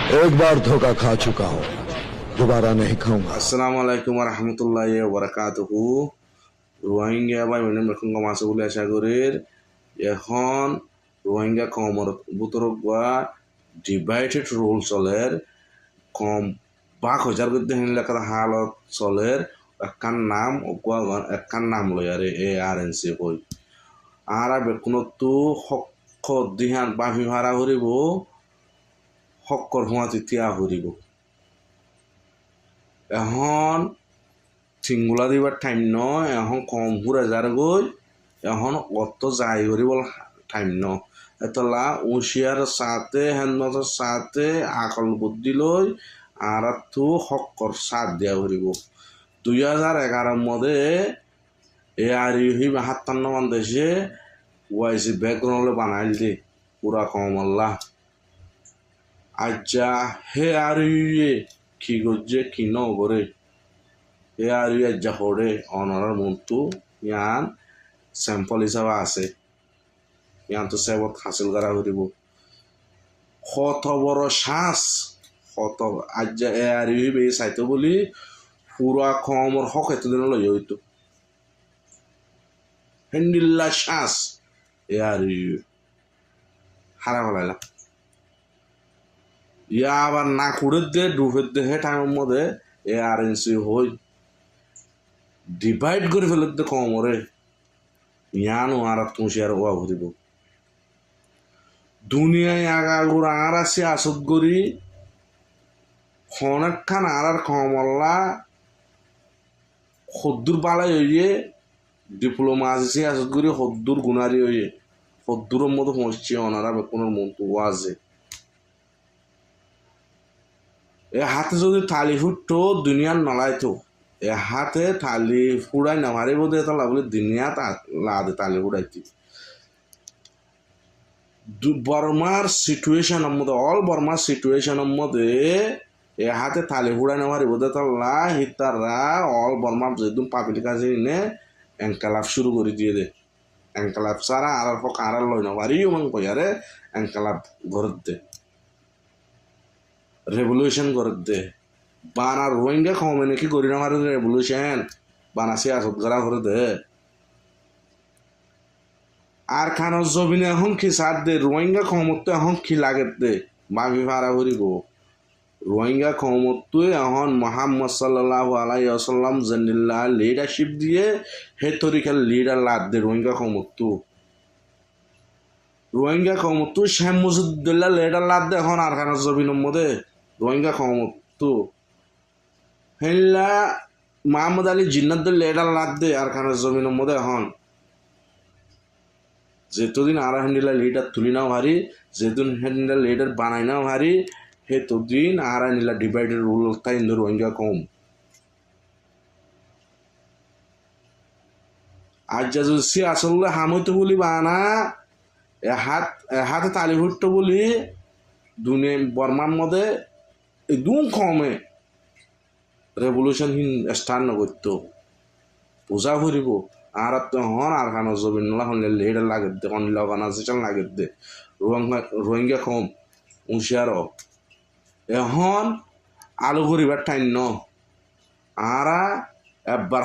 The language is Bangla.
एक बार धोखा खा चुका हूँ, दोबारा नहीं खाऊंगा। আসসালামু আলাইকুম রহমতুল্লাহ ওবরাকাতুহু। রোহিঙ্গা বা মেরুঙ্গা মাছ বলে আশা করি এখন রোহিঙ্গা কমর বুতরক বা ডিভাইডেড রুল চলের কম বাক হাজার গদ্দে হিনলেখার হালত চলের একখান নাম লয় আরে ARNC কই আর বেকুনতো হক দিহান বাফি ভাড়া হরিব হক্কর হুঁয়াতি তিয়া হরিব এখন সিঙ্গুলা দিবার টাইম নয় এখন কম ঘুরে যার গই এখন অত যাই হরিবল টাইম ন এতলা উশিয়ার সাথে হেনমতর সাথে আকল বুদ্ধি লই আর তো হক্কর সাথ দিয়া হরিব 2011 মধ্যে ARU 57 দেশে ওয়াইসি ব্যাকগ্রাউন্ড বানাইল দে পুরা কমল্লা আজ্জা হে ARU কি গজ্জে কি নগরে ARU আজ্জা হরে অনারার মন্তু ইয়ান স্যাম্পল হিসাবে আছে ইয়ান তো সেবত হাসিল করা হরিব কত বড় শ্বাস কত আজ্জা ARU বে চাইতো বলি পুরা কমর হক এতদিন লই হইতো হেন্ডিল্লা শ্বাস ARU হারা হলাইলা ইয়া আবার না কুড়ে দে ডুবের দে হে টাইমের মধ্যে ARNC হই ডিভাইড করে ফেলে দে কমরে ইয়ানো আর তুষি আর ওয়া ভরিব দুনিয়ায় আগাগুড়া আর আছে আসত করি অনেকখান আর কমল্লা হদ্দুর বালাই হইয়ে ডিপ্লোমা আছে আসত করি হদ্দুর গুণারি হইয়ে হদ্দুরের মতো পৌঁছছে ওনারা বেকুনের মন্তু ওয়াজে এ হাতে যদি থালি ফুটতো দুনিয়ার নলাইতো এ হাতে থালি ফুড়াই না মারি বোধ এটা লাগলে দুনিয়া লাদে থালি ফুড়াইতি বর্মার সিচুয়েশনের মধ্যে অল বর্মার সিচুয়েশনের মধ্যে এ হাতে থালি ফুড়াই না মারি বোধ এটা লা হিতাররা অল বর্মার যেদিন পাবলিক কাছে নে এনকালাপ শুরু করে দিয়ে দে এনকালাপ সারা আর হোক আর লই না মারি মন কইয়ারে এনকালাপ ঘরত দে রেভলিউশন করে দে বানা রোহিঙ্গা কমে নাকি করি না মারে রেভলিউশন বানা সিয়াসত করা করে দে আর খানোর জবিনে এখন কি সার দে রোহিঙ্গা কমতো এখন কি লাগে দে বাবি ভাড়া করিব রোহিঙ্গা কমতো এখন মোহাম্মদ সাল্লাল্লাহু আলাইহি ওয়াসাল্লাম জানিল্লাহ লিডারশিপ দিয়ে হে তরিকার লিডার লাদ দে রোহিঙ্গা কমতো শেখ মুজিবুল্লাহ লিডার লাদ দে এখন আর খানোর জবিনের মধ্যে রোহিঙ্গা কমতো হেল্লা মোহাম্মদ আলী জিন্নাত লিডার লাদ দে আর খানোর জমিনের মধ্যে এখন যেতদিন আর হ্যান্ডিলা লিডার তুলি নাও হারি যেদিন হ্যান্ডিলা লিডার বানাই নাও হারি হে তদিন আর হ্যান্ডিলা ডিভাইডেড রুল তাই রোহিঙ্গা কম আজ যা যদি আসলে হামইতো বলি বানা হাতে তালি ফুটতো বলি দুনিয়া বর্মার মধ্যে একদম কমে রেভলিউশন স্টার্ট নগরতো পূজা করিব আর হন আর খানো জবিন হলে লেডার লাগে দে হনলা অর্গানাইজেশন লাগে দে রোহিঙ্গা কম হুঁশিয়ার এখন আলু করিবার টাইম ন আর একবার